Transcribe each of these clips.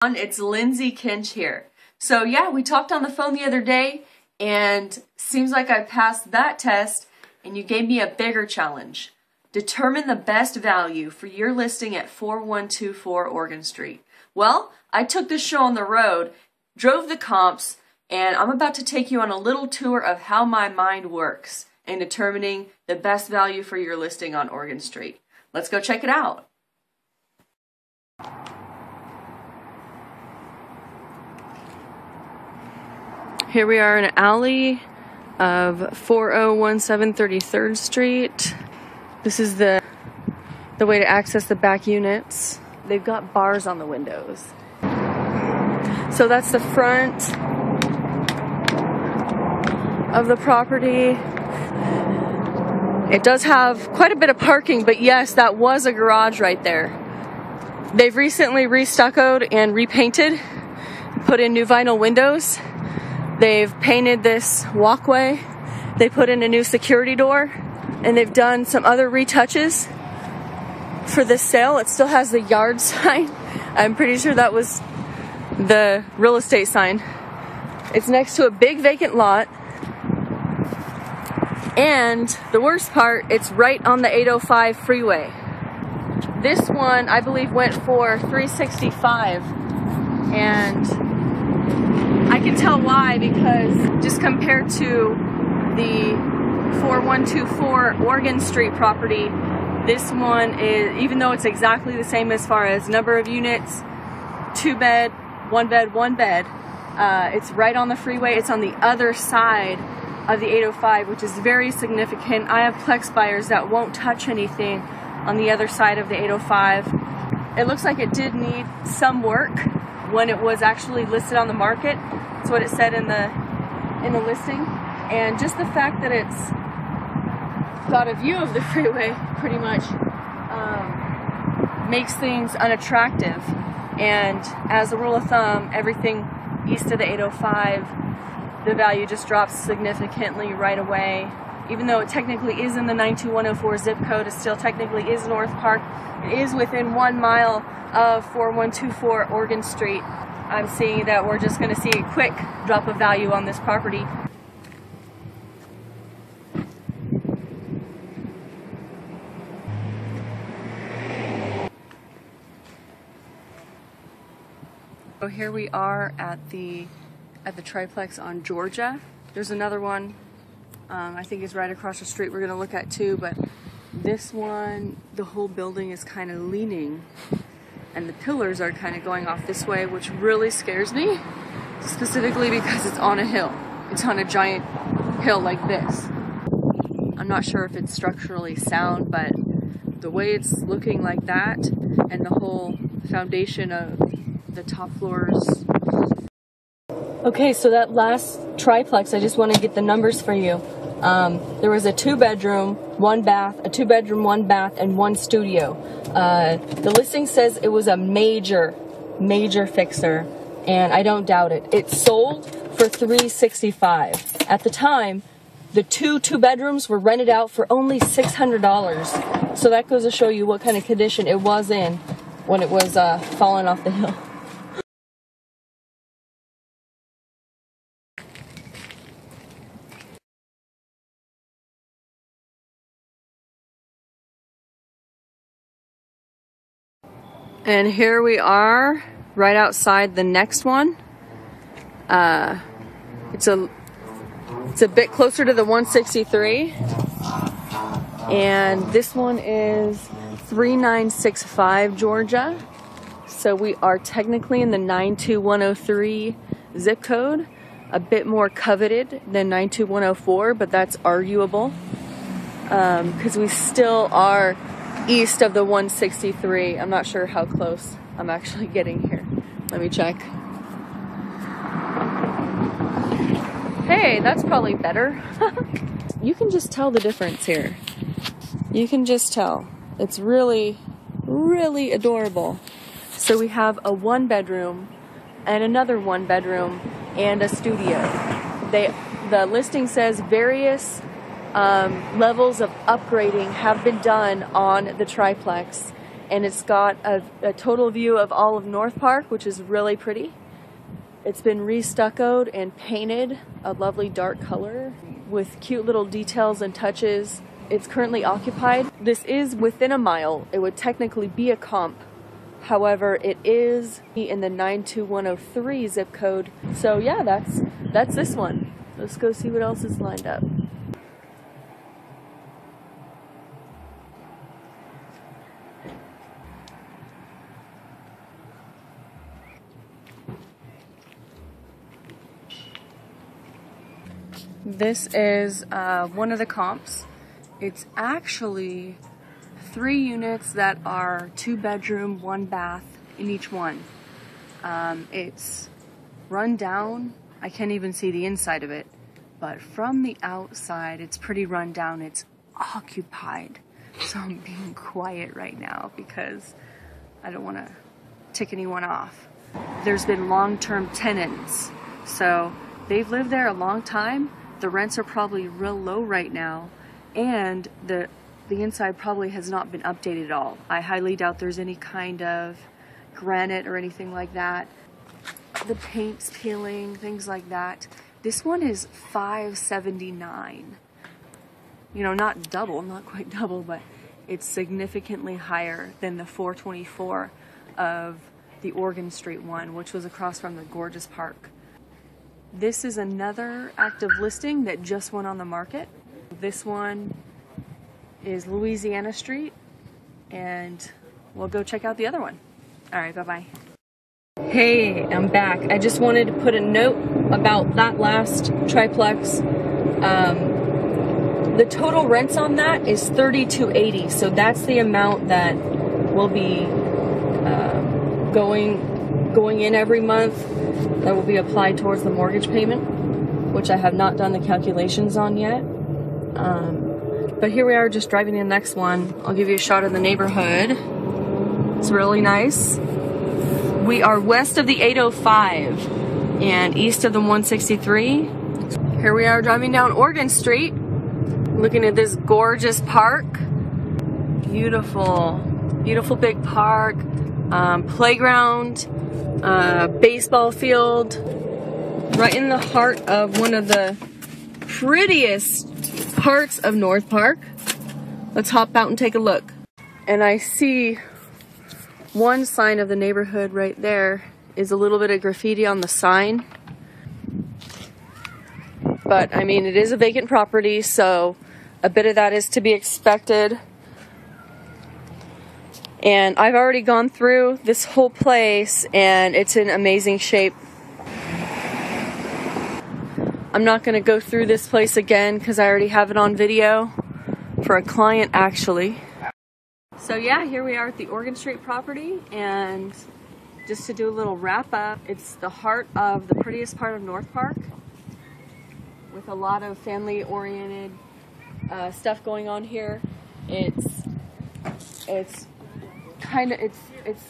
It's Lindsey Kinnsch here. So yeah, we talked on the phone the other day and seems like I passed that test and you gave me a bigger challenge. Determine the best value for your listing at 4124 Oregon Street. Well, I took this show on the road, drove the comps, and I'm about to take you on a little tour of how my mind works in determining the best value for your listing on Oregon Street. Let's go check it out. Here we are in an alley of 4017 33rd Street. This is the way to access the back units. They've got bars on the windows. So that's the front of the property. It does have quite a bit of parking, but yes, that was a garage right there. They've recently restuccoed and repainted, put in new vinyl windows. They've painted this walkway. They put in a new security door, and they've done some other retouches for this sale. It still has the yard sign. I'm pretty sure that was the real estate sign. It's next to a big vacant lot. And the worst part, it's right on the 805 freeway. This one, I believe, went for $365, and I can tell why, because just compared to the 4124 Oregon Street property, this one is, even though it's exactly the same as far as number of units, 2 bed, 1 bed, 1 bed, it's right on the freeway. It's on the other side of the 805, which is very significant. I have Plex buyers that won't touch anything on the other side of the 805. It looks like it did need some work when it was actually listed on the market. That's what it said in the listing. And just the fact that it's got a view of the freeway pretty much makes things unattractive. And as a rule of thumb, everything east of the 805, the value just drops significantly right away. Even though it technically is in the 92104 zip code, it still technically is North Park. It is within 1 mile of 4124 Oregon Street. I'm seeing that we're just going to see a quick drop of value on this property. So here we are at the Triplex on Georgia. There's another one, I think is right across the street we're going to look at too, but this one, the whole building is kind of leaning and the pillars are kind of going off this way, which really scares me, specifically because it's on a hill. It's on a giant hill like this. I'm not sure if it's structurally sound, but the way it's looking like that and the whole foundation of the top floors. Okay, so that last triplex, I just want to get the numbers for you. There was a 2-bedroom, 1 bath, a 2-bedroom, 1 bath, and 1 studio. The listing says it was a major fixer, and I don't doubt it. It sold for $365. At the time, the two bedrooms were rented out for only $600. So that goes to show you what kind of condition it was in when it was falling off the hill. And here we are, right outside the next one. It's a bit closer to the 163, and this one is 3965 Georgia. So we are technically in the 92103 zip code, a bit more coveted than 92104, but that's arguable because we still are east of the 163. I'm not sure how close I'm actually getting here. Let me check. Hey, that's probably better. You can just tell the difference here. You can just tell. It's really, really adorable. So we have a 1-bedroom and another 1-bedroom and a studio. The listing says various levels of upgrading have been done on the triplex, and it's got a total view of all of North Park, which is really pretty. It's been re-stuccoed and painted a lovely dark color with cute little details and touches. It's currently occupied. This is within a mile. It would technically be a comp. However, it is in the 92103 zip code. So yeah, that's this one. Let's go see what else is lined up. This is one of the comps. It's actually 3 units that are 2 bedroom, 1 bath in each one. It's run down. I can't even see the inside of it, but from the outside, it's pretty run down. It's occupied. So I'm being quiet right now because I don't want to tick anyone off. There's been long-term tenants, so they've lived there a long time. The rents are probably real low right now, and the inside probably has not been updated at all. I highly doubt there's any kind of granite or anything like that. The paint's peeling, things like that. This one is $579. You know, not double, not quite double, but it's significantly higher than the $424 of the Oregon Street one, which was across from the gorgeous park. This is another active listing that just went on the market. This one is Louisiana Street, and we'll go check out the other one. All right, bye-bye. Hey, I'm back. I just wanted to put a note about that last triplex. The total rents on that is $32.80, so that's the amount that will be going in every month. That will be applied towards the mortgage payment, which I have not done the calculations on yet. But here we are just driving to the next one. I'll give you a shot of the neighborhood. It's really nice. We are west of the 805 and east of the 163. Here we are driving down Oregon Street, looking at this gorgeous park. Beautiful, beautiful big park. Playground, baseball field, right in the heart of one of the prettiest parts of North Park. Let's hop out and take a look. And I see one sign of the neighborhood right there is a little bit of graffiti on the sign. But I mean, it is a vacant property, so a bit of that is to be expected. And I've already gone through this whole place and it's in amazing shape. I'm not going to go through this place again because I already have it on video for a client actually. So yeah, here we are at the Oregon Street property, and just to do a little wrap up, it's the heart of the prettiest part of North Park with a lot of family oriented stuff going on here. It's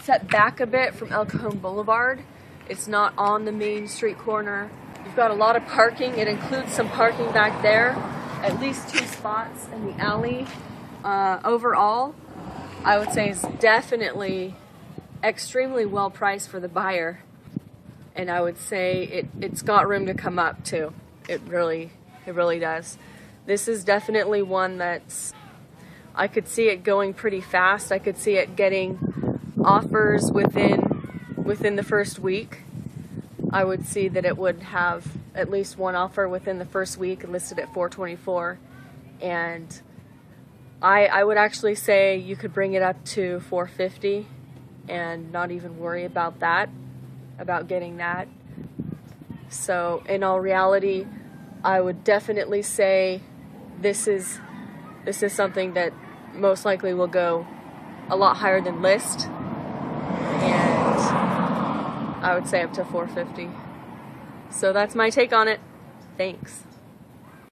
set back a bit from El Cajon Boulevard. It's not on the main street corner. You've got a lot of parking. It includes some parking back there, at least 2 spots in the alley. Overall, I would say it's definitely extremely well priced for the buyer, and I would say it's got room to come up too. It really does. This is definitely one that's, I could see it going pretty fast. I could see it getting offers within the first week. I would see that it would have at least 1 offer within the first week, listed at $424, and I would actually say you could bring it up to $450 and not even worry about that, about getting that. So in all reality, I would definitely say this is something that most likely will go a lot higher than list, and I would say up to $450. So that's my take on it. Thanks.